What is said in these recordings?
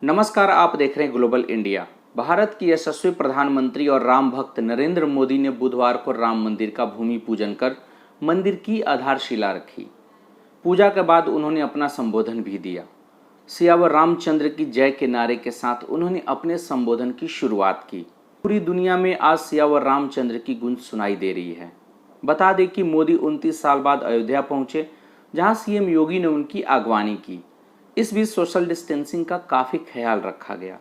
नमस्कार, आप देख रहे हैं ग्लोबल इंडिया। भारत की यशस्वी प्रधानमंत्री और राम भक्त नरेंद्र मोदी ने बुधवार को राम मंदिर का भूमि पूजन कर मंदिर की आधारशिला रखी। पूजा के बाद उन्होंने अपना संबोधन भी दिया। सियावर रामचंद्र की जय के नारे के साथ उन्होंने अपने संबोधन की शुरुआत की। पूरी दुनिया में आज सियावर रामचंद्र की गूंज सुनाई दे रही है। बता दें कि मोदी 29 साल बाद अयोध्या पहुंचे, जहां सीएम योगी ने उनकी अगवानी की। इस बीच सोशल डिस्टेंसिंग का काफी ख्याल रखा गया।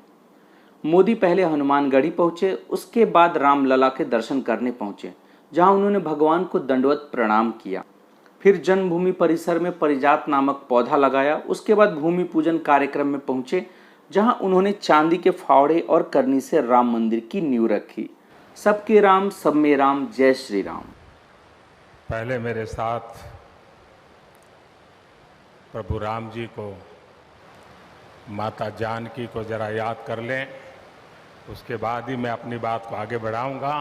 मोदी पहले हनुमानगढ़ी पहुंचे, उसके बाद रामलला के दर्शन करने पहुंचे, जहां उन्होंने भगवान को दंडवत प्रणाम किया। फिर जन्मभूमि परिसर में परिजात नामक पौधा लगाया। उसके बाद भूमि पूजन कार्यक्रम में पहुंचे, जहां उन्होंने चांदी के फावड़े और करनी से राम मंदिर की नींव रखी। सबके राम, सब में राम, जय श्री राम। पहले मेरे साथ प्रभु राम जी को, माता जानकी को जरा याद कर लें, उसके बाद ही मैं अपनी बात को आगे बढ़ाऊंगा।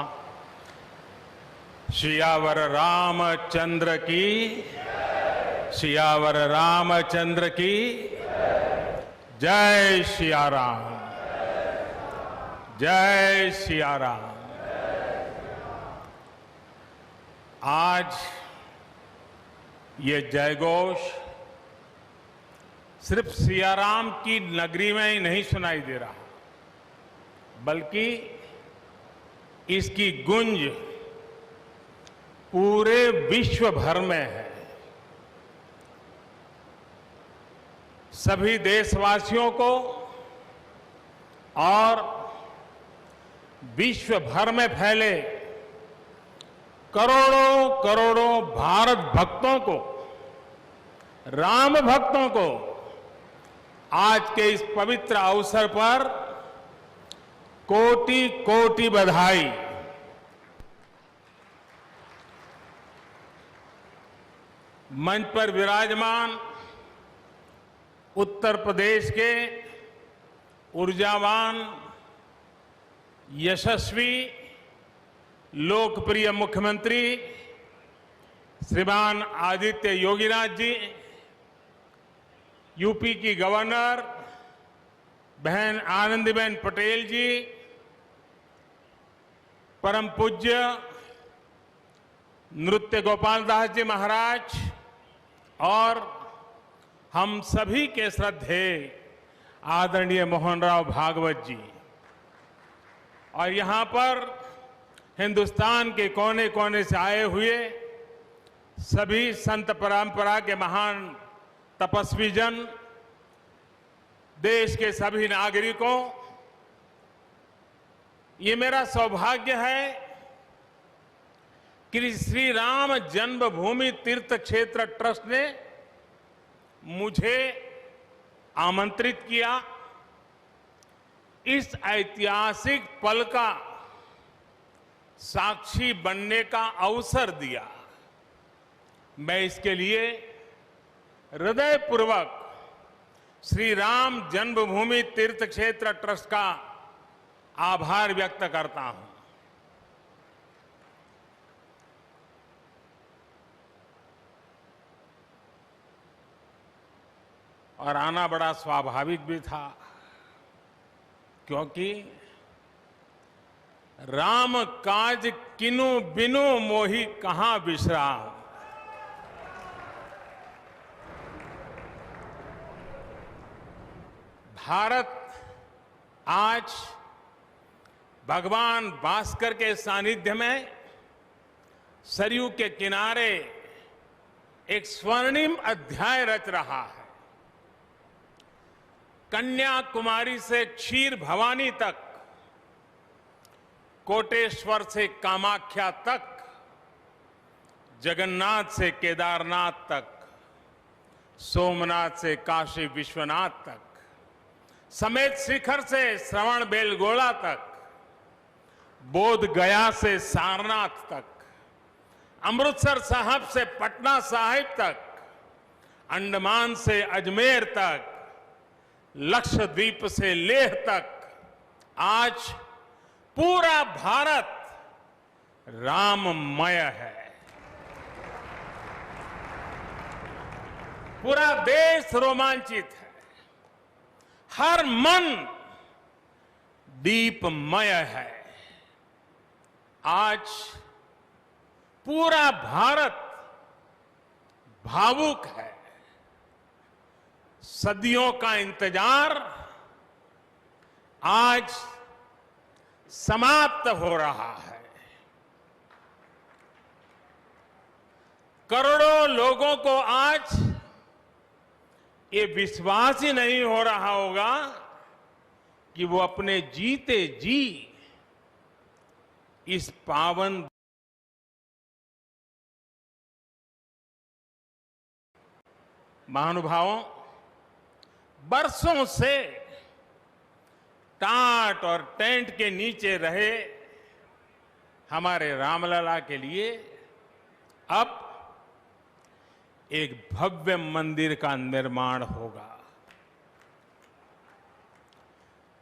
सियावर रामचंद्र की, सियावर रामचंद्र की जय सिया राम, जय सिया राम। आज ये जयघोष सिर्फ सियाराम की नगरी में ही नहीं सुनाई दे रहा, बल्कि इसकी गूंज पूरे विश्व भर में है। सभी देशवासियों को और विश्व भर में फैले करोड़ों करोड़ों भारत भक्तों को, राम भक्तों को आज के इस पवित्र अवसर पर कोटि कोटि बधाई। मंच पर विराजमान उत्तर प्रदेश के ऊर्जावान, यशस्वी, लोकप्रिय मुख्यमंत्री श्रीमान आदित्य योगीनाथ जी, यूपी की गवर्नर बहन आनंदीबेन पटेल जी, परम पूज्य नृत्य गोपाल दास जी महाराज और हम सभी के श्रद्धेय आदरणीय मोहनराव भागवत जी, और यहां पर हिंदुस्तान के कोने कोने से आए हुए सभी संत परंपरा के महान तपस्वी जन, देश के सभी नागरिकों, ये मेरा सौभाग्य है कि श्री राम जन्मभूमि तीर्थ क्षेत्र ट्रस्ट ने मुझे आमंत्रित किया, इस ऐतिहासिक पल का साक्षी बनने का अवसर दिया। मैं इसके लिए हृदयपूर्वक श्री राम जन्मभूमि तीर्थ क्षेत्र ट्रस्ट का आभार व्यक्त करता हूं। और आना बड़ा स्वाभाविक भी था, क्योंकि राम काज किनु बिनु मोहि कहां विश्राम। भारत आज भगवान भास्कर के सानिध्य में सरयू के किनारे एक स्वर्णिम अध्याय रच रहा है। कन्याकुमारी से क्षीर भवानी तक, कोटेश्वर से कामाख्या तक, जगन्नाथ से केदारनाथ तक, सोमनाथ से काशी विश्वनाथ तक, समेत शिखर से श्रवण बेलगोला तक, बोध गया से सारनाथ तक, अमृतसर साहब से पटना साहिब तक, अंडमान से अजमेर तक, लक्षद्वीप से लेह तक, आज पूरा भारत राममय है। पूरा देश रोमांचित है। हर मन दीपमय है। आज पूरा भारत भावुक है। सदियों का इंतजार आज समाप्त हो रहा है। करोड़ों लोगों को आज ये विश्वास ही नहीं हो रहा होगा कि वो अपने जीते जी इस पावन महानुभावों, बरसों से टाट और टेंट के नीचे रहे हमारे रामलला के लिए अब एक भव्य मंदिर का निर्माण होगा।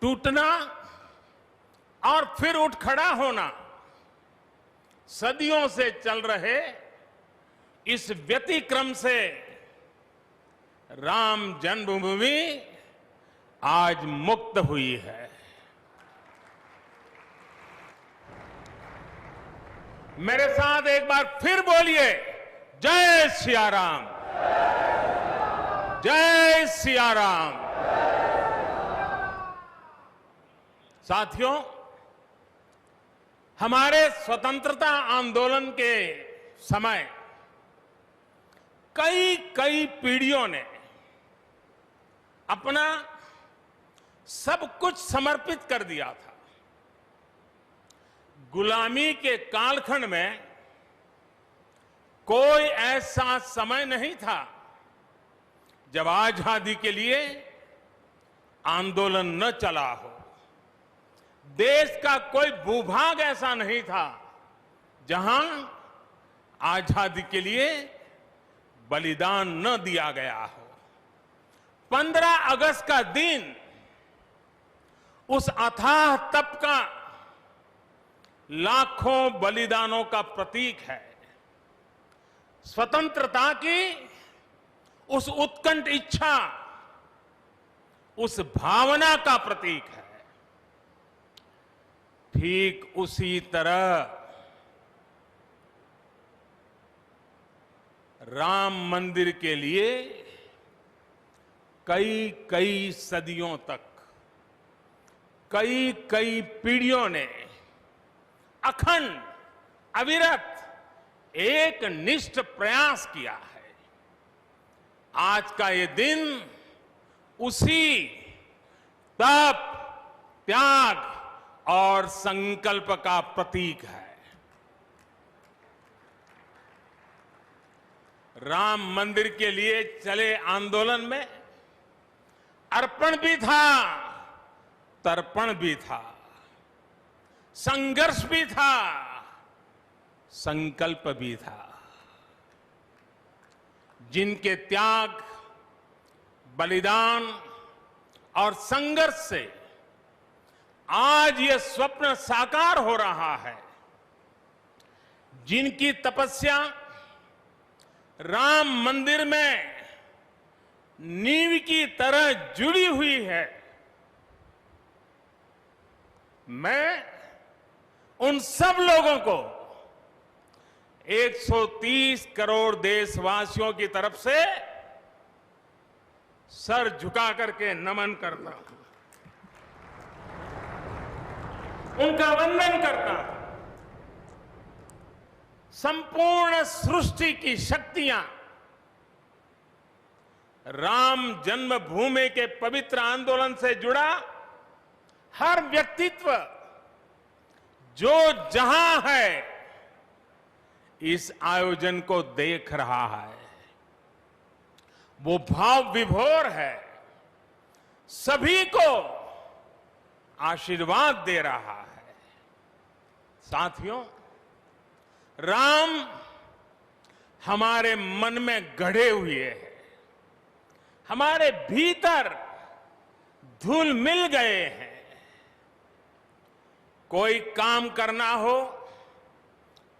टूटना और फिर उठ खड़ा होना सदियों से चल रहे इस व्यतिक्रम से राम जन्मभूमि आज मुक्त हुई है। मेरे साथ एक बार फिर बोलिए, जय सिया राम, जय सिया राम। साथियों, हमारे स्वतंत्रता आंदोलन के समय कई पीढ़ियों ने अपना सब कुछ समर्पित कर दिया था। गुलामी के कालखंड में कोई ऐसा समय नहीं था जब आजादी के लिए आंदोलन न चला हो। देश का कोई भूभाग ऐसा नहीं था जहां आजादी के लिए बलिदान न दिया गया हो। 15 अगस्त का दिन उस अथाह तप का, लाखों बलिदानों का प्रतीक है। स्वतंत्रता की उस उत्कंठ इच्छा, उस भावना का प्रतीक है। ठीक उसी तरह राम मंदिर के लिए कई सदियों तक कई पीढ़ियों ने अखंड अविरत एक निष्ठ प्रयास किया है। आज का ये दिन उसी तप, त्याग और संकल्प का प्रतीक है। राम मंदिर के लिए चले आंदोलन में अर्पण भी था, तर्पण भी था, संघर्ष भी था, संकल्प भी था। जिनके त्याग, बलिदान और संघर्ष से आज ये स्वप्न साकार हो रहा है, जिनकी तपस्या राम मंदिर में नींव की तरह जुड़ी हुई है, मैं उन सब लोगों को 130 करोड़ देशवासियों की तरफ से सर झुका करके नमन करता हूं, उनका वंदन करता हूं। संपूर्ण सृष्टि की शक्तियां राम जन्मभूमि के पवित्र आंदोलन से जुड़ा हर व्यक्तित्व जो जहां है इस आयोजन को देख रहा है, वो भाव विभोर है, सभी को आशीर्वाद दे रहा है। साथियों, राम हमारे मन में गढ़े हुए हैं, हमारे भीतर धुल मिल गए हैं। कोई काम करना हो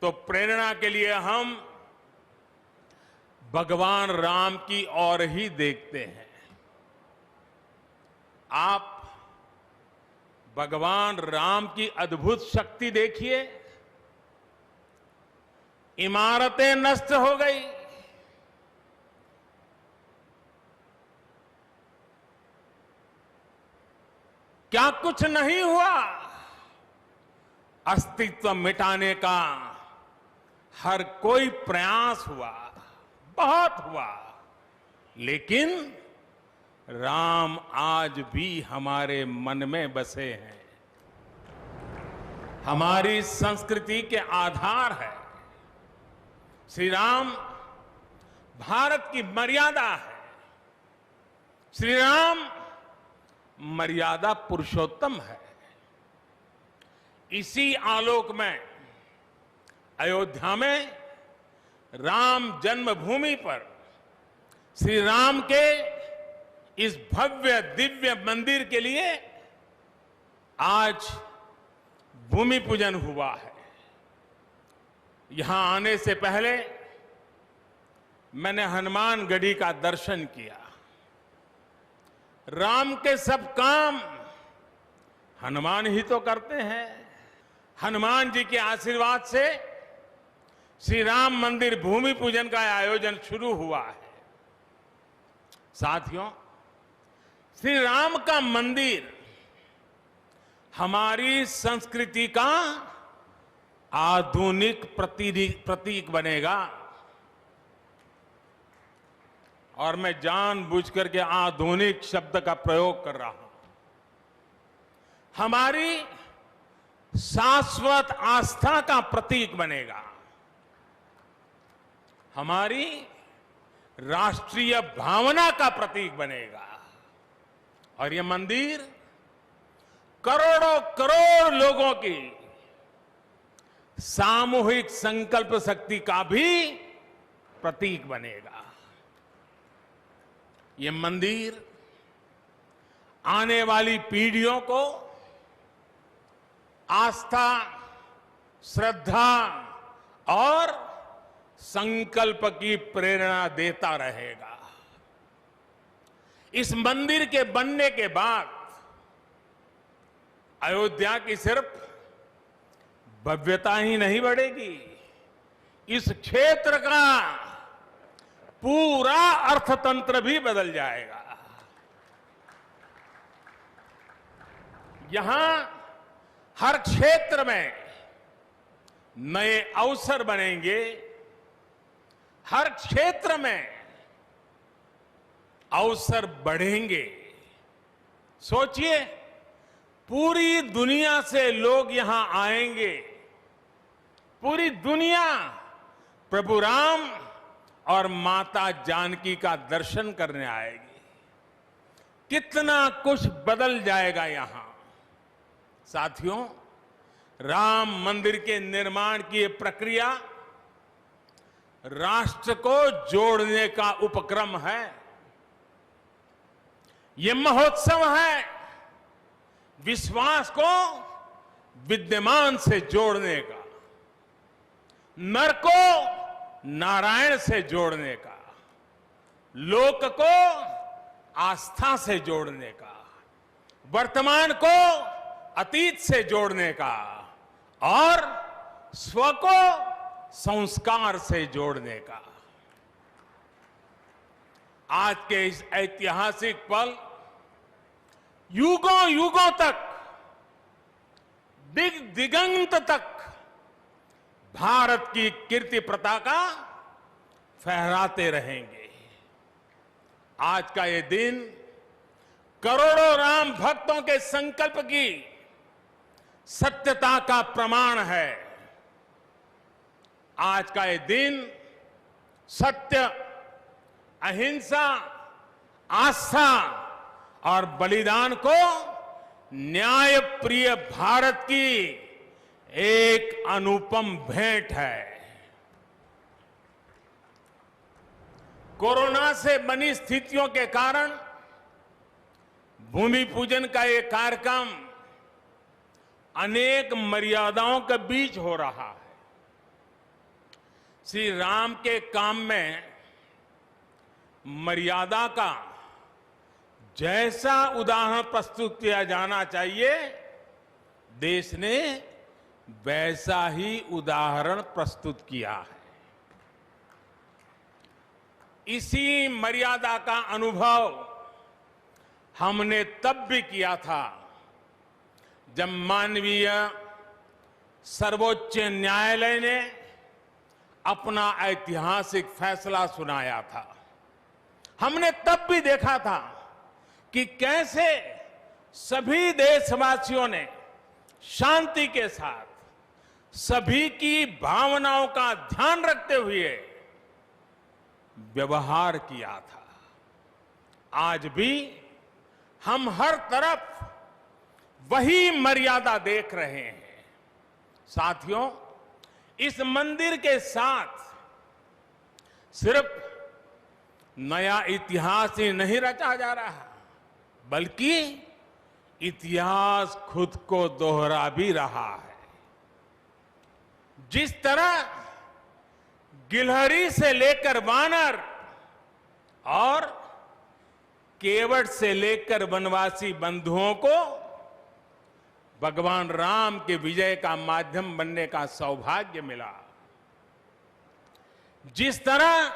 तो प्रेरणा के लिए हम भगवान राम की ओर ही देखते हैं। आप भगवान राम की अद्भुत शक्ति देखिए। इमारतें नष्ट हो गई, क्या कुछ नहीं हुआ? अस्तित्व मिटाने का हर कोई प्रयास हुआ, बहुत हुआ, लेकिन राम आज भी हमारे मन में बसे हैं, हमारी संस्कृति के आधार है। श्री राम भारत की मर्यादा है। श्री राम मर्यादा पुरुषोत्तम है। इसी आलोक में अयोध्या में राम जन्मभूमि पर श्री राम के इस भव्य दिव्य मंदिर के लिए आज भूमि पूजन हुआ है। यहां आने से पहले मैंने हनुमानगढ़ी का दर्शन किया। राम के सब काम हनुमान ही तो करते हैं। हनुमान जी के आशीर्वाद से श्री राम मंदिर भूमि पूजन का आयोजन शुरू हुआ है। साथियों, श्री राम का मंदिर हमारी संस्कृति का आधुनिक प्रतीक बनेगा। और मैं जानबूझकर के आधुनिक शब्द का प्रयोग कर रहा हूं। हमारी शाश्वत आस्था का प्रतीक बनेगा, हमारी राष्ट्रीय भावना का प्रतीक बनेगा। और यह मंदिर करोड़ों करोड़ लोगों की सामूहिक संकल्प शक्ति का भी प्रतीक बनेगा। ये मंदिर आने वाली पीढ़ियों को आस्था, श्रद्धा और संकल्प की प्रेरणा देता रहेगा। इस मंदिर के बनने के बाद अयोध्या की सिर्फ भव्यता ही नहीं बढ़ेगी, इस क्षेत्र का पूरा अर्थतंत्र भी बदल जाएगा। यहां हर क्षेत्र में नए अवसर बनेंगे, हर क्षेत्र में अवसर बढ़ेंगे। सोचिए, पूरी दुनिया से लोग यहां आएंगे। पूरी दुनिया प्रभु राम और माता जानकी का दर्शन करने आएगी। कितना कुछ बदल जाएगा यहां। साथियों, राम मंदिर के निर्माण की ये प्रक्रिया राष्ट्र को जोड़ने का उपक्रम है। ये महोत्सव है विश्वास को विद्यमान से जोड़ने का, नर को नारायण से जोड़ने का, लोक को आस्था से जोड़ने का, वर्तमान को अतीत से जोड़ने का और स्व को संस्कार से जोड़ने का। आज के इस ऐतिहासिक पल युगों युगों तक, दिग दिगंत तक भारत की कीर्ति पताका फहराते रहेंगे। आज का ये दिन करोड़ों राम भक्तों के संकल्प की सत्यता का प्रमाण है। आज का ये दिन सत्य, अहिंसा, आस्था और बलिदान को न्याय प्रिय भारत की एक अनुपम भेंट है। कोरोना से बनी स्थितियों के कारण भूमि पूजन का ये कार्यक्रम अनेक मर्यादाओं के बीच हो रहा है। श्री राम के काम में मर्यादा का जैसा उदाहरण प्रस्तुत किया जाना चाहिए, देश ने वैसा ही उदाहरण प्रस्तुत किया है। इसी मर्यादा का अनुभव हमने तब भी किया था जब मानवीय सर्वोच्च न्यायालय ने अपना ऐतिहासिक फैसला सुनाया था। हमने तब भी देखा था कि कैसे सभी देशवासियों ने शांति के साथ सभी की भावनाओं का ध्यान रखते हुए व्यवहार किया था। आज भी हम हर तरफ वही मर्यादा देख रहे हैं। साथियों, इस मंदिर के साथ सिर्फ नया इतिहास ही नहीं रचा जा रहा, बल्कि इतिहास खुद को दोहरा भी रहा है। जिस तरह गिलहरी से लेकर वानर और केवट से लेकर वनवासी बंधुओं को भगवान राम के विजय का माध्यम बनने का सौभाग्य मिला, जिस तरह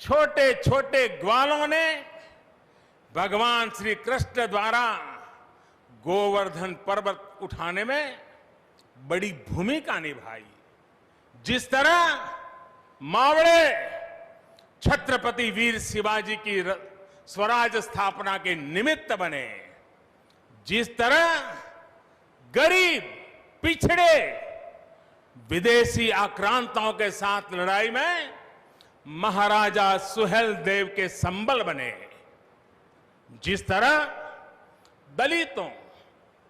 छोटे छोटे ग्वालों ने भगवान श्री कृष्ण द्वारा गोवर्धन पर्वत उठाने में बड़ी भूमिका निभाई, जिस तरह मावड़े छत्रपति वीर शिवाजी की स्वराज स्थापना के निमित्त बने, जिस तरह गरीब पिछड़े विदेशी आक्रांताओं के साथ लड़ाई में महाराजा सुहेल देव के संबल बने, जिस तरह दलितों,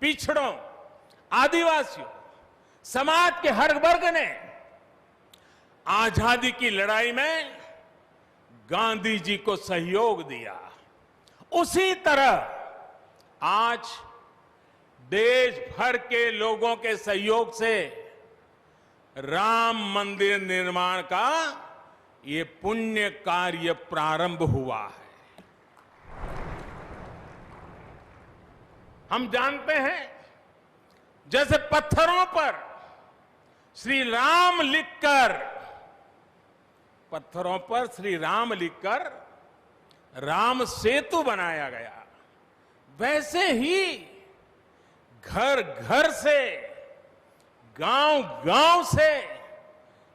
पिछड़ों, आदिवासियों, समाज के हर वर्ग ने आजादी की लड़ाई में गांधी जी को सहयोग दिया, उसी तरह आज देश भर के लोगों के सहयोग से राम मंदिर निर्माण का ये पुण्य कार्य प्रारंभ हुआ है। हम जानते हैं, जैसे पत्थरों पर श्री राम लिखकर, पत्थरों पर श्री राम लिखकर राम सेतु बनाया गया, वैसे ही घर घर से, गांव गांव से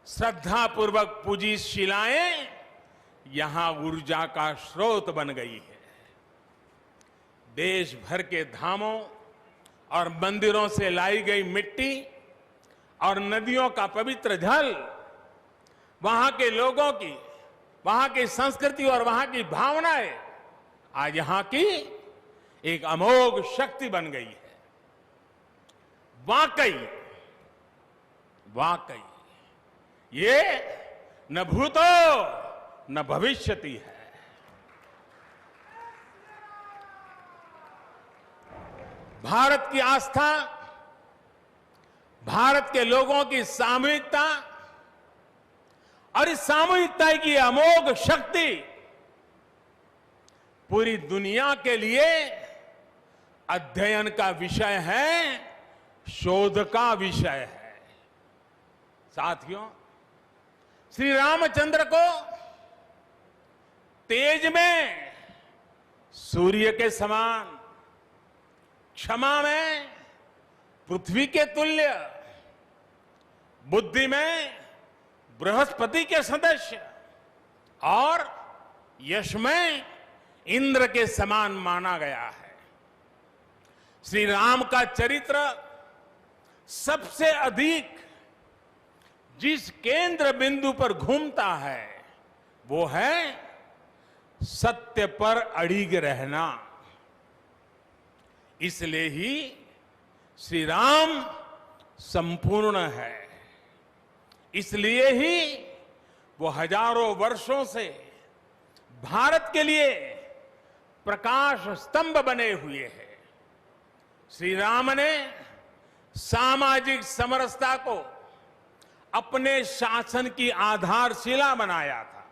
श्रद्धापूर्वक पूजी शिलाएं यहां ऊर्जा का स्रोत बन गई है। देश भर के धामों और मंदिरों से लाई गई मिट्टी और नदियों का पवित्र जल वहां के लोगों की, वहां की संस्कृति और वहां की भावनाएं आज यहां की एक अमोघ शक्ति बन गई है। वाकई वाकई ये न भूतो न भविष्यति है। भारत की आस्था, भारत के लोगों की सामूहिकता और इस सामूहिकता की अमोघ शक्ति पूरी दुनिया के लिए अध्ययन का विषय है, शोध का विषय है। साथियों, श्री रामचंद्र को तेज में सूर्य के समान, क्षमा में पृथ्वी के तुल्य, बुद्धि में बृहस्पति के सदस्य और यश में इंद्र के समान माना गया है। श्री राम का चरित्र सबसे अधिक जिस केंद्र बिंदु पर घूमता है वो है सत्य पर अड़िग रहना। इसलिए ही श्री राम संपूर्ण है, इसलिए ही वो हजारों वर्षों से भारत के लिए प्रकाश स्तंभ बने हुए हैं। श्री राम ने सामाजिक समरसता को अपने शासन की आधारशिला बनाया था।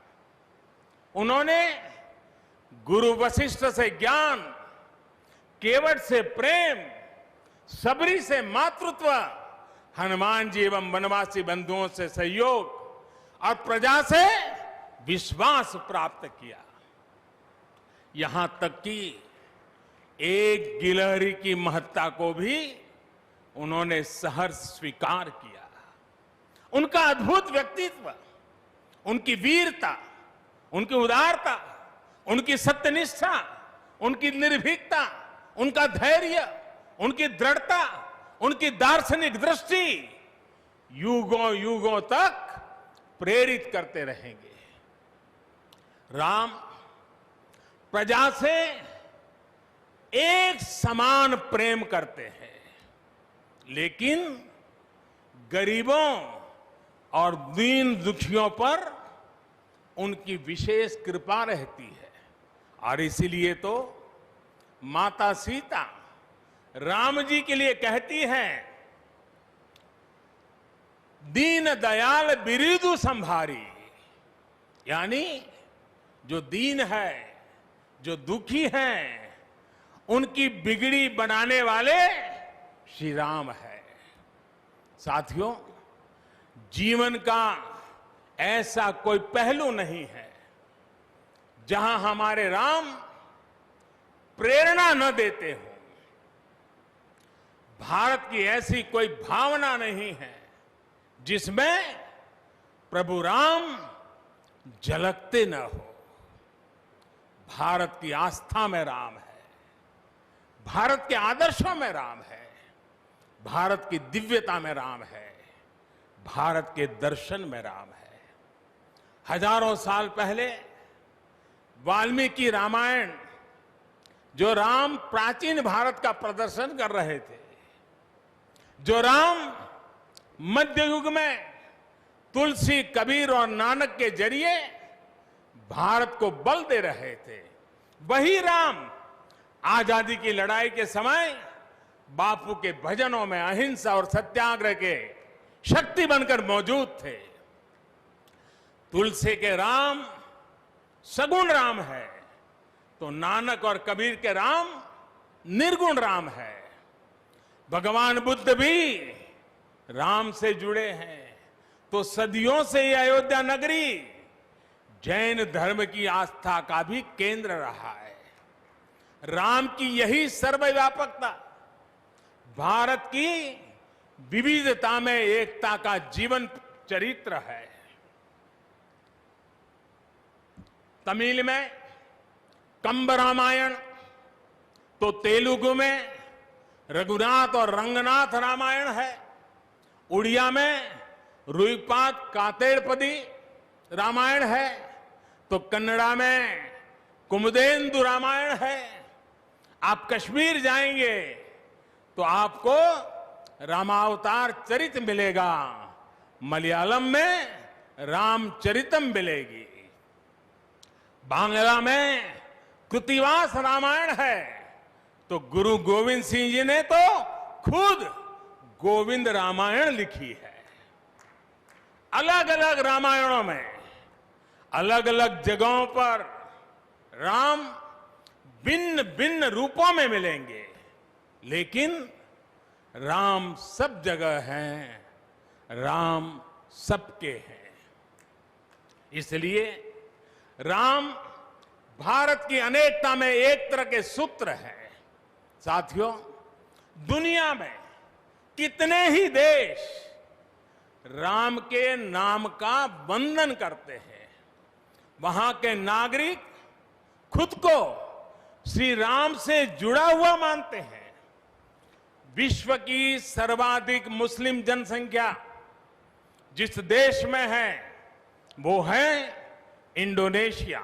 उन्होंने गुरु वशिष्ठ से ज्ञान, केवट से प्रेम, सबरी से मातृत्व, हनुमान जी एवं वनवासी बंधुओं से सहयोग और प्रजा से विश्वास प्राप्त किया। यहां तक कि एक गिलहरी की महत्ता को भी उन्होंने सहर्ष स्वीकार किया। उनका अद्भुत व्यक्तित्व, उनकी वीरता, उनकी उदारता, उनकी सत्यनिष्ठा, उनकी निर्भीकता, उनका धैर्य, उनकी दृढ़ता, उनकी दार्शनिक दृष्टि युगों युगों तक प्रेरित करते रहेंगे। राम प्रजा से एक समान प्रेम करते हैं, लेकिन गरीबों और दीन दुखियों पर उनकी विशेष कृपा रहती है। और इसीलिए तो माता सीता राम जी के लिए कहती हैं, दीन दयाल बिरिदु संभारी, यानी जो दीन है, जो दुखी हैं, उनकी बिगड़ी बनाने वाले श्री राम है। साथियों, जीवन का ऐसा कोई पहलू नहीं है जहां हमारे राम प्रेरणा न देते हो। भारत की ऐसी कोई भावना नहीं है जिसमें प्रभु राम झलकते न हो। भारत की आस्था में राम है, भारत के आदर्शों में राम है, भारत की दिव्यता में राम है, भारत के दर्शन में राम है। हजारों साल पहले वाल्मीकि रामायण, जो राम प्राचीन भारत का प्रदर्शन कर रहे थे, जो राम मध्य युग में तुलसी, कबीर और नानक के जरिए भारत को बल दे रहे थे, वही राम आजादी की लड़ाई के समय बापू के भजनों में अहिंसा और सत्याग्रह के शक्ति बनकर मौजूद थे। तुलसी के राम सगुण राम है, तो नानक और कबीर के राम निर्गुण राम है। भगवान बुद्ध भी राम से जुड़े हैं, तो सदियों से ये अयोध्या नगरी जैन धर्म की आस्था का भी केंद्र रहा है। राम की यही सर्वव्यापकता भारत की विविधता में एकता का जीवन चरित्र है। तमिल में कंब रामायण, तो तेलुगु में रघुनाथ और रंगनाथ रामायण है। उड़िया में रुईपात कातेड़पदी रामायण है, तो कन्नड़ा में कुमुदेंदु रामायण है। आप कश्मीर जाएंगे तो आपको रामावतार चरित मिलेगा, मलयालम में रामचरितम मिलेगी, बांग्ला में कृतिवास रामायण है, तो गुरु गोविंद सिंह जी ने तो खुद गोविंद रामायण लिखी है। अलग अलग रामायणों में अलग अलग जगहों पर राम भिन्न भिन्न रूपों में मिलेंगे, लेकिन राम सब जगह हैं, राम सबके हैं। इसलिए राम भारत की अनेकता में एक तरह के सूत्र है। साथियों, दुनिया में कितने ही देश राम के नाम का वंदन करते हैं, वहां के नागरिक खुद को श्री राम से जुड़ा हुआ मानते हैं। विश्व की सर्वाधिक मुस्लिम जनसंख्या जिस देश में है वो है इंडोनेशिया।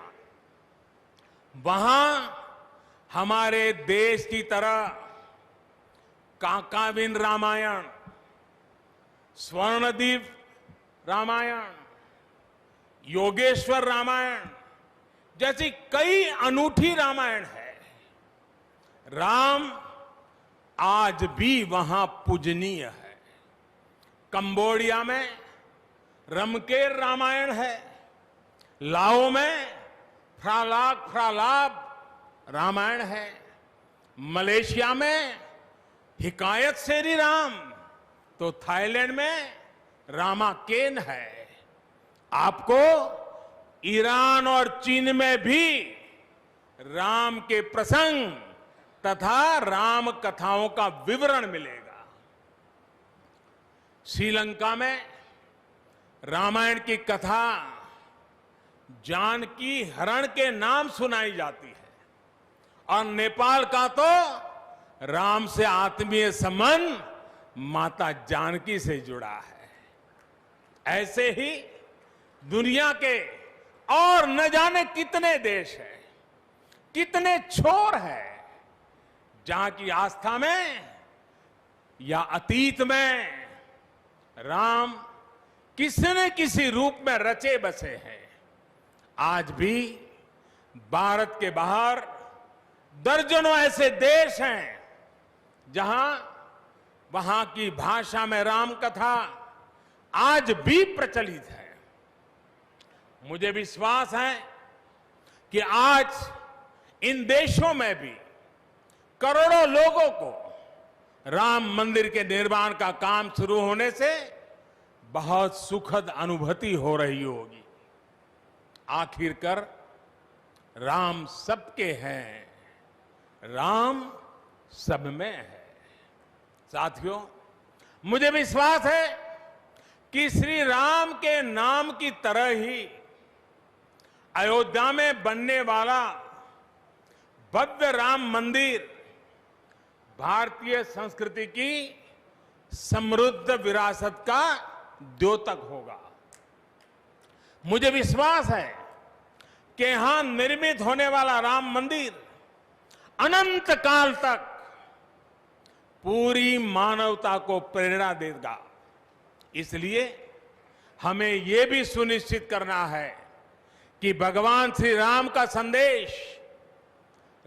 वहां हमारे देश की तरह काकाविन रामायण, स्वर्णदीप रामायण, योगेश्वर रामायण जैसी कई अनूठी रामायण है। राम आज भी वहां पूजनीय है। कंबोडिया में रमकेर रामायण है, लाओ में फ्रालाग फ्रालाब रामायण है, मलेशिया में हिकायत श्री राम, तो थाईलैंड में रामा केन है। आपको ईरान और चीन में भी राम के प्रसंग तथा राम कथाओं का विवरण मिलेगा। श्रीलंका में रामायण की कथा जानकी हरण के नाम सुनाई जाती है और नेपाल का तो राम से आत्मीय संबंध माता जानकी से जुड़ा है। ऐसे ही दुनिया के और न जाने कितने देश हैं, कितने छोर हैं, जहां की आस्था में या अतीत में राम किसी न किसी रूप में रचे बसे हैं। आज भी भारत के बाहर दर्जनों ऐसे देश हैं जहां वहां की भाषा में राम कथा आज भी प्रचलित है। मुझे विश्वास है कि आज इन देशों में भी करोड़ों लोगों को राम मंदिर के निर्माण का काम शुरू होने से बहुत सुखद अनुभूति हो रही होगी। आखिरकार राम सबके हैं, राम सब में है। साथियों, मुझे विश्वास है कि श्री राम के नाम की तरह ही अयोध्या में बनने वाला भव्य राम मंदिर भारतीय संस्कृति की समृद्ध विरासत का द्योतक होगा। मुझे विश्वास है कि यहां निर्मित होने वाला राम मंदिर अनंत काल तक पूरी मानवता को प्रेरणा देगा। इसलिए हमें यह भी सुनिश्चित करना है कि भगवान श्री राम का संदेश,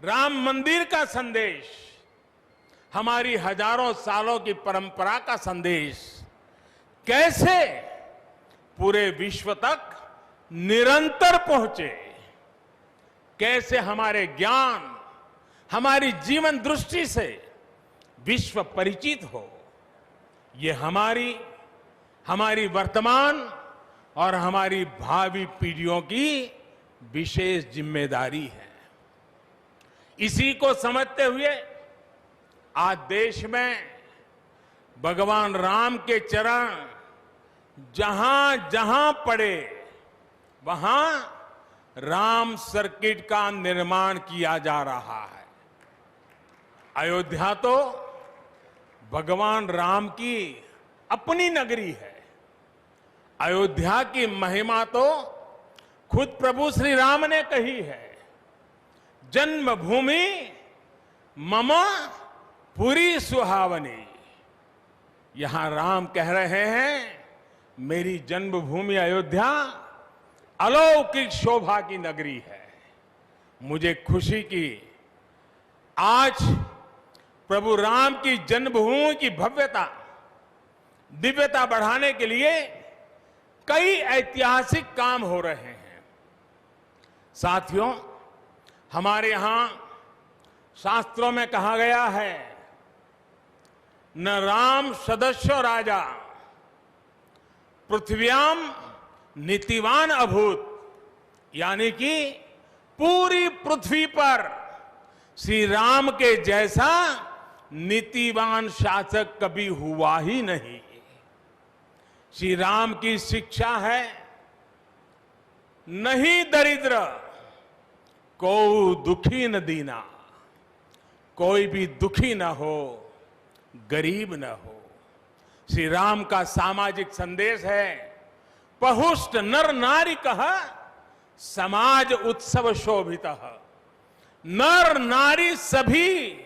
राम मंदिर का संदेश, हमारी हजारों सालों की परंपरा का संदेश कैसे पूरे विश्व तक निरंतर पहुंचे, कैसे हमारे ज्ञान, हमारी जीवन दृष्टि से विश्व परिचित हो, ये हमारी वर्तमान और हमारी भावी पीढ़ियों की विशेष जिम्मेदारी है। इसी को समझते हुए आज देश में भगवान राम के चरण जहां जहां पड़े वहां राम सर्किट का निर्माण किया जा रहा है। अयोध्या तो भगवान राम की अपनी नगरी है। अयोध्या की महिमा तो खुद प्रभु श्री राम ने कही है, जन्मभूमि मम पुरी सुहावनी। यहां राम कह रहे हैं, मेरी जन्मभूमि अयोध्या अलौकिक शोभा की नगरी है। मुझे खुशी की आज प्रभु राम की जन्मभूमि की भव्यता, दिव्यता बढ़ाने के लिए कई ऐतिहासिक काम हो रहे हैं। साथियों, हमारे यहां शास्त्रों में कहा गया है, न राम सदस्यो राजा पृथ्व्याम नीतिवान अभूत, यानी कि पूरी पृथ्वी पर श्री राम के जैसा नीतिवान शासक कभी हुआ ही नहीं। श्री राम की शिक्षा है, नहीं दरिद्र को दुखी न दीना, कोई भी दुखी न हो, गरीब न हो। श्री राम का सामाजिक संदेश है, पहुष्ट नर नारी कह समाज उत्सव शोभित। नर नारी सभी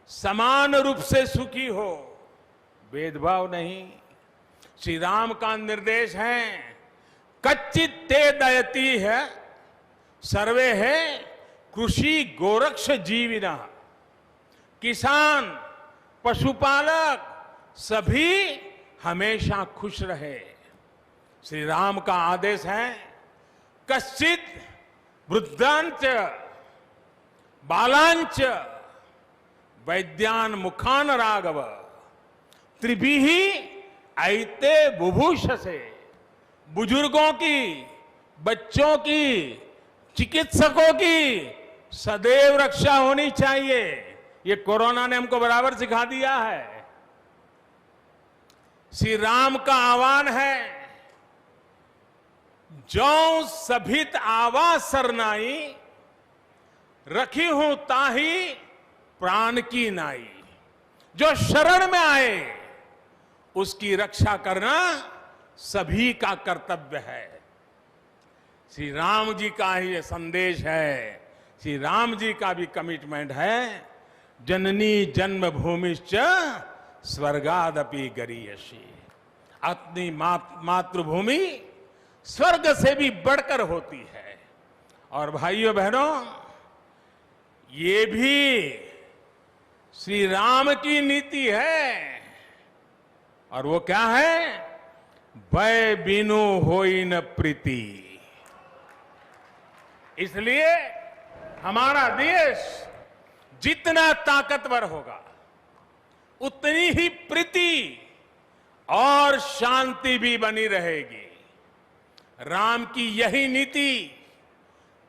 समान रूप से सुखी हो, भेदभाव नहीं। श्री राम का निर्देश है, कच्चित ते दयती है सर्वे है कृषि गोरक्ष जीविना। किसान, पशुपालक सभी हमेशा खुश रहे। श्री राम का आदेश है, कश्चित वृद्धांच बालांच वैद्यान मुखान राघव त्रिभिः ऐते बुभूषसे। बुजुर्गों की, बच्चों की, चिकित्सकों की सदैव रक्षा होनी चाहिए। ये कोरोना ने हमको बराबर सिखा दिया है। श्री राम का आह्वान है, जो सभित आवा सरनाई, रखी हूं ताही प्राण की नाई। जो शरण में आए उसकी रक्षा करना सभी का कर्तव्य है। श्री राम जी का ही ये संदेश है, श्री राम जी का भी कमिटमेंट है। जननी जन्मभूमिश्च स्वर्गादपि गरीयसी। अपनी मातृभूमि स्वर्ग से भी बढ़कर होती है। और भाइयों बहनों, ये भी श्री राम की नीति है। और वो क्या है? भय बिनु होई न प्रीति। इसलिए हमारा देश जितना ताकतवर होगा उतनी ही प्रीति और शांति भी बनी रहेगी। राम की यही नीति,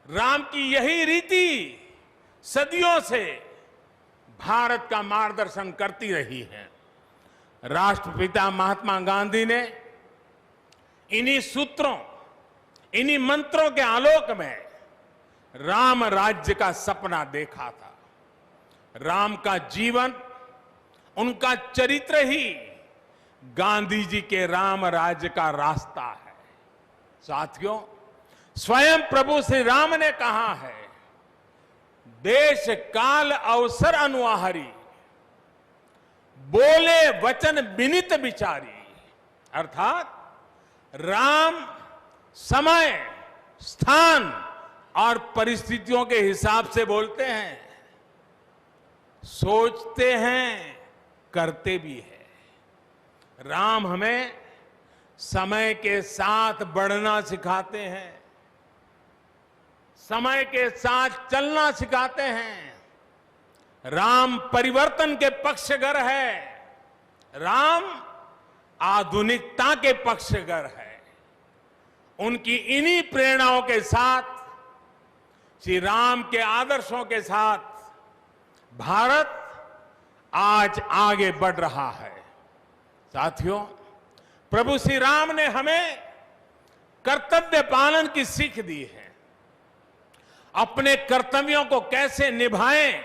राम की यही रीति सदियों से भारत का मार्गदर्शन करती रही है। राष्ट्रपिता महात्मा गांधी ने इन्हीं सूत्रों, इन्हीं मंत्रों के आलोक में राम राज्य का सपना देखा था। राम का जीवन, उनका चरित्र ही गांधी जी के राम राज्य का रास्ता है। साथियों, स्वयं प्रभु श्री राम ने कहा है, देश काल अवसर अनुआहारी, बोले वचन विनित विचारी। अर्थात राम समय, स्थान और परिस्थितियों के हिसाब से बोलते हैं, सोचते हैं, करते भी है। राम हमें समय के साथ बढ़ना सिखाते हैं, समय के साथ चलना सिखाते हैं। राम परिवर्तन के पक्षगर है, राम आधुनिकता के पक्षगर है। उनकी इन्हीं प्रेरणाओं के साथ, श्री राम के आदर्शों के साथ भारत आज आगे बढ़ रहा है। साथियों, प्रभु श्री राम ने हमें कर्तव्य पालन की सीख दी है। अपने कर्तव्यों को कैसे निभाएं,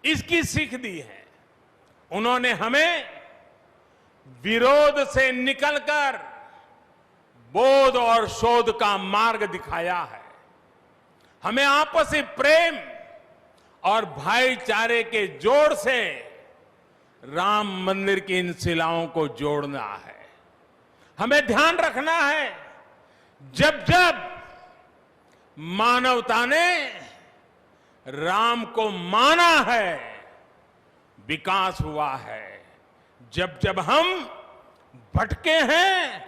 इसकी सीख दी है। उन्होंने हमें विरोध से निकलकर बोध और शोध का मार्ग दिखाया है। हमें आपसी प्रेम और भाईचारे के जोड़ से राम मंदिर की इन शिलाओं को जोड़ना है। हमें ध्यान रखना है, जब जब मानवता ने राम को माना है, विकास हुआ है। जब जब हम भटके हैं,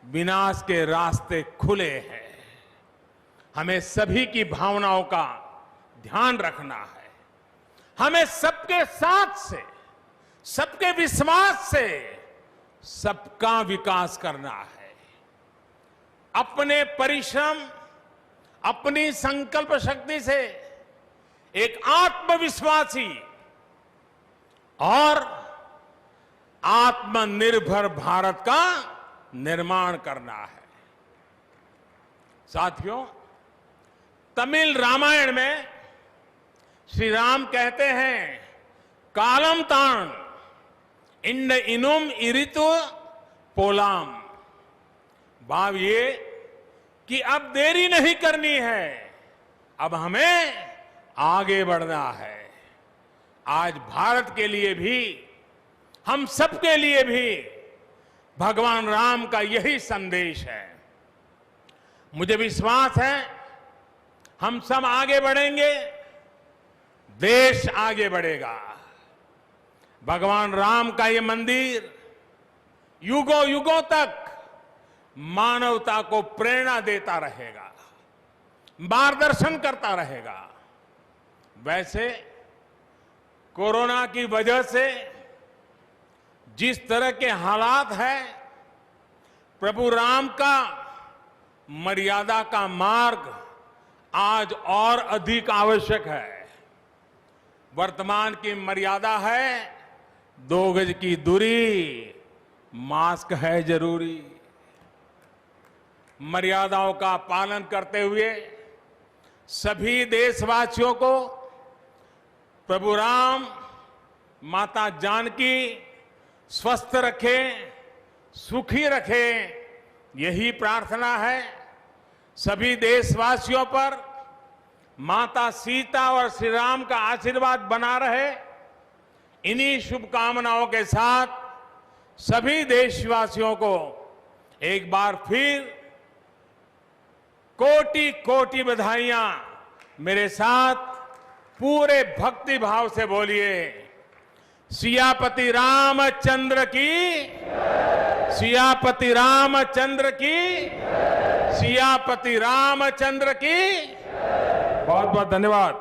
विनाश के रास्ते खुले हैं। हमें सभी की भावनाओं का ध्यान रखना है। हमें सबके साथ से, सबके विश्वास से सबका विकास करना है। अपने परिश्रम, अपनी संकल्प शक्ति से एक आत्मविश्वासी और आत्मनिर्भर भारत का निर्माण करना है। साथियों, तमिल रामायण में श्री राम कहते हैं, कालम तान इंड इनुम इरितु पोलाम। भाव ये कि अब देरी नहीं करनी है, अब हमें आगे बढ़ना है। आज भारत के लिए भी, हम सबके लिए भी भगवान राम का यही संदेश है। मुझे विश्वास है हम सब आगे बढ़ेंगे, देश आगे बढ़ेगा। भगवान राम का ये मंदिर युगों युगों तक मानवता को प्रेरणा देता रहेगा, मार्गदर्शन करता रहेगा। वैसे कोरोना की वजह से जिस तरह के हालात हैं, प्रभु राम का मर्यादा का मार्ग आज और अधिक आवश्यक है। वर्तमान की मर्यादा है 2 गज की दूरी, मास्क है जरूरी। मर्यादाओं का पालन करते हुए सभी देशवासियों को प्रभु राम, माता जानकी स्वस्थ रखें, सुखी रखें, यही प्रार्थना है। सभी देशवासियों पर माता सीता और श्री राम का आशीर्वाद बना रहे। इन्हीं शुभकामनाओं के साथ सभी देशवासियों को एक बार फिर कोटि कोटि बधाइयां। मेरे साथ पूरे भक्ति भाव से बोलिए, सियापति रामचंद्र की, सियापति रामचंद्र की, सियापति रामचंद्र की। बहुत बहुत धन्यवाद।